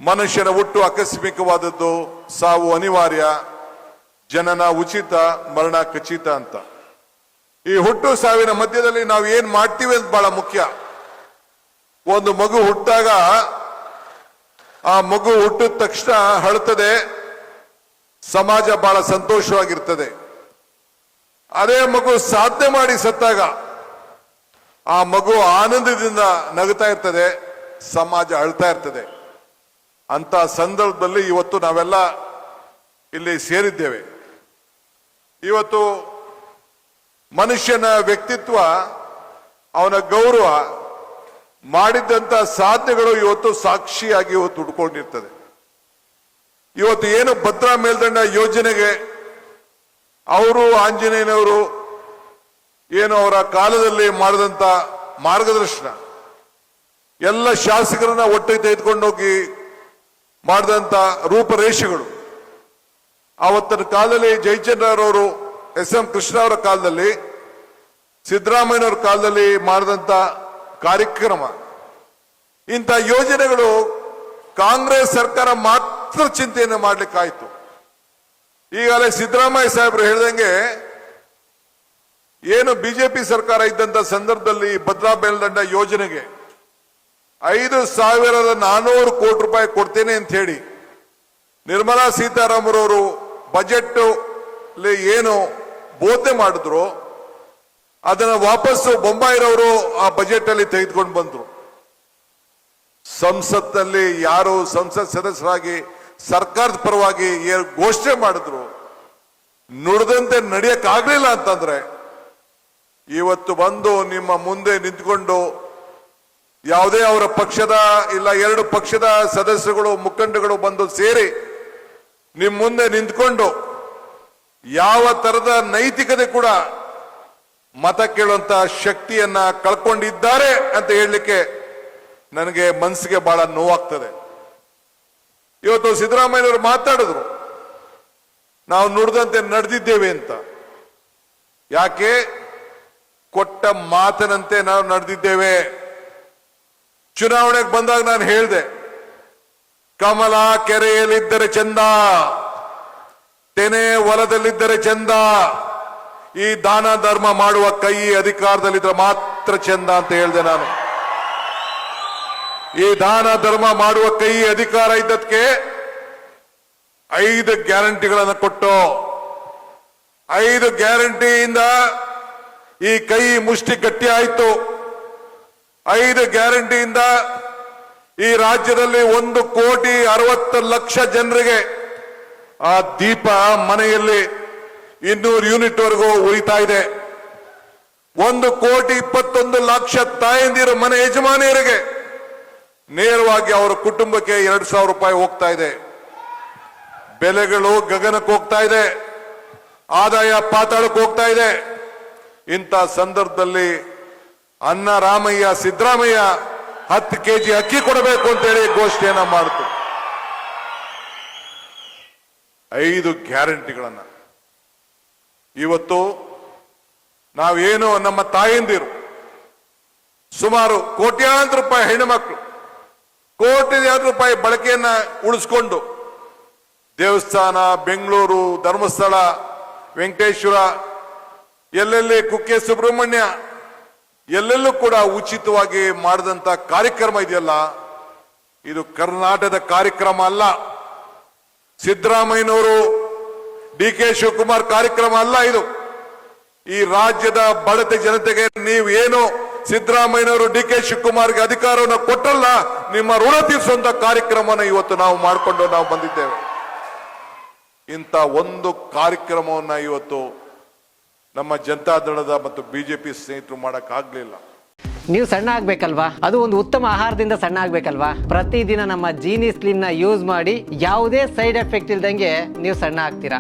ಮನುಷ್ಯನ ಹುಟ್ಟು ಆಕಸ್ಮಿಕವಾದದ್ದು, ಸಾವು ಅನಿವಾರ್ಯ, ಜನನ ಉಚಿತ, ಮರಣ ಖಚಿತ ಅಂತ. ಈ ಹುಟ್ಟು ಸಾವಿನ ಮಧ್ಯದಲ್ಲಿ ನಾವು ಏನ್ ಮಾಡ್ತೀವಿ ಅಂತ ಬಹಳ ಮುಖ್ಯ. ಒಂದು ಮಗು ಹುಟ್ಟಾಗ ಆ ಮಗು ಹುಟ್ಟಿದ ತಕ್ಷಣ ಅಳುತ್ತದೆ, ಸಮಾಜ ಬಹಳ ಸಂತೋಷವಾಗಿರ್ತದೆ. ಅದೇ ಮಗು ಸಾಧನೆ ಮಾಡಿ ಸತ್ತಾಗ ಆ ಮಗು ಆನಂದದಿಂದ ನಗುತ್ತಾ ಇರ್ತದೆ, ಸಮಾಜ ಅಳ್ತಾ ಇರ್ತದೆ. ಅಂತ ಸಂದರ್ಭದಲ್ಲಿ ಇವತ್ತು ನಾವೆಲ್ಲ ಇಲ್ಲಿ ಸೇರಿದ್ದೇವೆ. ಇವತ್ತು ಮನುಷ್ಯನ ವ್ಯಕ್ತಿತ್ವ, ಅವನ ಗೌರವ, ಮಾಡಿದ್ದಂತ ಸಾಧನೆಗಳು ಇವತ್ತು ಸಾಕ್ಷಿಯಾಗಿ ಇವತ್ತು ಉಡ್ಕೊಂಡಿರ್ತದೆ. ಇವತ್ತು ಏನು ಭದ್ರಾ ಮೇಲ್ದಂಡ ಯೋಜನೆಗೆ ಅವರು ಆಂಜನೇಯನವರು ಏನು ಅವರ ಕಾಲದಲ್ಲಿ ಮಾಡಿದಂತ ಮಾರ್ಗದರ್ಶನ, ಎಲ್ಲ ಶಾಸಕರನ್ನ ಒಟ್ಟಿಗೆ ತೆಗೆದುಕೊಂಡೋಗಿ ಮಾಡಿದಂತ ರೂಪರೇಷೆಗಳು, ಆವತ್ತಿನ ಕಾಲದಲ್ಲಿ ಜಯಚಂದ್ರರವರು, ಎಸ್.ಎಂ. ಕೃಷ್ಣ ಅವರ ಕಾಲದಲ್ಲಿ, ಸಿದ್ದರಾಮಯ್ಯನವರ ಕಾಲದಲ್ಲಿ ಮಾಡಿದಂತ ಕಾರ್ಯಕ್ರಮ, ಇಂಥ ಯೋಜನೆಗಳು ಕಾಂಗ್ರೆಸ್ ಸರ್ಕಾರ ಮಾತ್ರ ಚಿಂತೆಯನ್ನು ಮಾಡ್ಲಿಕ್ಕಾಯ್ತು. ಈಗಾಗಲೇ ಸಿದ್ದರಾಮಯ್ಯ ಸಾಹೇಬರು ಹೇಳ್ದಂಗೆ ಏನು ಬಿಜೆಪಿ ಸರ್ಕಾರ ಇದ್ದಂತ ಸಂದರ್ಭದಲ್ಲಿ ಭದ್ರಾ ಮೇಲ್ದಂಡ ಯೋಜನೆಗೆ 5,400 ಕೋಟಿ ರೂಪಾಯಿ ಕೊಡ್ತೇನೆ ಅಂತ ಹೇಳಿ ನಿರ್ಮಲಾ ಸೀತಾರಾಮನ್ ಅವರು ಬಜೆಟ್ ಏನು ಬೋಧನೆ ಮಾಡಿದ್ರು, ಅದನ್ನ ವಾಪಸ್ಸು ಬೊಂಬಾಯಿರವರು ಆ ಬಜೆಟ್ ಅಲ್ಲಿ ತೆಗೆದುಕೊಂಡು ಬಂದ್ರು. ಸಂಸತ್ನಲ್ಲಿ ಯಾರು ಸಂಸತ್ ಸದಸ್ಯರಾಗಿ ಸರ್ಕಾರದ ಪರವಾಗಿ ಘೋಷಣೆ ಮಾಡಿದ್ರು, ನುಡಿದಂತೆ ನಡೆಯಕ್ಕಾಗ್ಲಿಲ್ಲ ಅಂತಂದ್ರೆ ಇವತ್ತು ಬಂದು ನಿಮ್ಮ ಮುಂದೆ ನಿಂತ್ಕೊಂಡು ಯಾವುದೇ ಅವರ ಪಕ್ಷದ ಇಲ್ಲ 2 ಪಕ್ಷದ ಸದಸ್ಯರುಗಳು, ಮುಖಂಡಗಳು ಬಂದು ಸೇರಿ ನಿಮ್ಮ ಮುಂದೆ ನಿಂತ್ಕೊಂಡು ಯಾವ ತರದ ನೈತಿಕತೆ ಕೂಡ ಮತ ಕೇಳುವಂತ ಶಕ್ತಿಯನ್ನ ಕಳ್ಕೊಂಡಿದ್ದಾರೆ ಅಂತ ಹೇಳಲಿಕ್ಕೆ ನನಗೆ ಮನಸ್ಸಿಗೆ ಬಹಳ ನೋವಾಗ್ತದೆ. ಇವತ್ತು ಸಿದ್ದರಾಮಯ್ಯನವರು ಮಾತಾಡಿದ್ರು, ನಾವು ನುಡಿದಂತೆ ನಡೆದಿದ್ದೇವೆ ಅಂತ. ಯಾಕೆ? ಕೊಟ್ಟ ಮಾತಿನಂತೆ ನಾವು ನಡೆದಿದ್ದೇವೆ. ಚುನಾವಣೆಗೆ ಬಂದಾಗ ನಾನು ಹೇಳಿದೆ, ಕಮಲ ಕೆರೆಯಲ್ಲಿದ್ದರೆ ಚಂದ, ತೆನೆ ಹೊಲದಲ್ಲಿದ್ದರೆ ಚಂದ, ಈ ದಾನ ಧರ್ಮ ಮಾಡುವ ಕೈ ಅಧಿಕಾರದಲ್ಲಿದ್ದರೆ ಮಾತ್ರ ಚಂದ ಅಂತ ಹೇಳಿದೆ ನಾನು. ಈ ದಾನ ಧರ್ಮ ಮಾಡುವ ಕೈ ಅಧಿಕಾರ ಇದ್ದದಕ್ಕೆ 5 ಗ್ಯಾರಂಟಿಗಳನ್ನು ಕೊಟ್ಟು, 5 ಗ್ಯಾರಂಟಿಯಿಂದ ಈ ಕೈ ಮುಷ್ಟಿ ಗಟ್ಟಿ ಆಯಿತು. 5 ಗ್ಯಾರಂಟಿಯಿಂದ ಈ ರಾಜ್ಯದಲ್ಲಿ 1,60,00,000 ಜನರಿಗೆ ಆ ದೀಪ ಮನೆಯಲ್ಲಿ 200 ಯೂನಿಟ್ ವರೆಗೂ ಉಳಿತಾ ಇದೆ. 1,21,00,000 ತಾಯಂದಿರು ಮನೆ ಯಜಮಾನಿಯರಿಗೆ ನೇರವಾಗಿ ಅವರ ಕುಟುಂಬಕ್ಕೆ 2,000 ರೂಪಾಯಿ ಹೋಗ್ತಾ ಇದೆ. ಬೆಲೆಗಳು ಗಗನಕ್ಕೆ ಹೋಗ್ತಾ ಇದೆ, ಆದಾಯ ಪಾತಾಳಕ್ಕೆ ಹೋಗ್ತಾ ಇದೆ. ಇಂಥ ಸಂದರ್ಭದಲ್ಲಿ ಅನ್ನ ರಾಮಯ್ಯ ಸಿದ್ದರಾಮಯ್ಯ 10 kg ಅಕ್ಕಿ ಕೊಡಬೇಕು ಅಂತೇಳಿ ಘೋಷಣೆಯನ್ನ ಮಾಡಿತು. 5 ಗ್ಯಾರಂಟಿಗಳನ್ನ ಇವತ್ತು ನಾವೇನು ನಮ್ಮ ತಾಯಂದಿರು ಸುಮಾರು ಕೋಟ್ಯಾಂತರ ರೂಪಾಯಿ ಹೆಣ್ಣು ಮಕ್ಕಳು ಕೋಟ್ಯಾಂತರ ರೂಪಾಯಿ ಬಳಕೆಯನ್ನ ಉಳಿಸ್ಕೊಂಡು ದೇವಸ್ಥಾನ, ಬೆಂಗಳೂರು, ಧರ್ಮಸ್ಥಳ, ವೆಂಕಟೇಶ್ವರ, ಎಲ್ಲೆಲ್ಲಿ ಕುಕ್ಕೆ ಸುಬ್ರಹ್ಮಣ್ಯ, ಎಲ್ಲೆಲ್ಲೂ ಕೂಡ ಉಚಿತವಾಗಿ ಮಾಡಿದಂತ ಕಾರ್ಯಕ್ರಮ ಇದೆಯಲ್ಲ, ಇದು ಕರ್ನಾಟಕದ ಕಾರ್ಯಕ್ರಮ ಅಲ್ಲ. ಸಿದ್ದರಾಮಯ್ಯನವರು, ಡಿ.ಕೆ. ಶಿವಕುಮಾರ್ ಕಾರ್ಯಕ್ರಮ ಅಲ್ಲ ಇದು. ಈ ರಾಜ್ಯದ ಬಡತೆ ಜನತೆಗೆ ನೀವು ಏನು ಸಿದ್ದರಾಮಯ್ಯನವರು, ಡಿ.ಕೆ. ಶಿವಕುಮಾರ್ಗೆ ಅಧಿಕಾರವನ್ನು ಕೊಟ್ಟಲ್ಲ, ನಿಮ್ಮ ಋಣ ತೀರಿಸುವಂತ ಕಾರ್ಯಕ್ರಮವನ್ನು ಇವತ್ತು ನಾವು ಮಾಡಿಕೊಂಡು ನಾವು ಬಂದಿದ್ದೇವೆ. ಇಂಥ ಒಂದು ಕಾರ್ಯಕ್ರಮವನ್ನ ಇವತ್ತು ನಮ್ಮ ಜನತಾದಳದ ಮತ್ತು ಬಿಜೆಪಿ ಸ್ನೇಹಿತರು ಮಾಡಕ್ಕಾಗ್ಲಿಲ್ಲ. ನೀವು ಸಣ್ಣ ಆಗ್ಬೇಕಲ್ವಾ? ಅದು ಒಂದು ಉತ್ತಮ ಆಹಾರದಿಂದ ಸಣ್ಣ ಆಗ್ಬೇಕಲ್ವಾ? ಪ್ರತಿದಿನ ನಮ್ಮ ಜೀನಿ ಸ್ಲಿಮ್ ನ ಯೂಸ್ ಮಾಡಿ ಯಾವುದೇ ಸೈಡ್ ಎಫೆಕ್ಟ್ ಇಲ್ದಂಗೆ ನೀವು ಸಣ್ಣ ಆಗ್ತೀರಾ.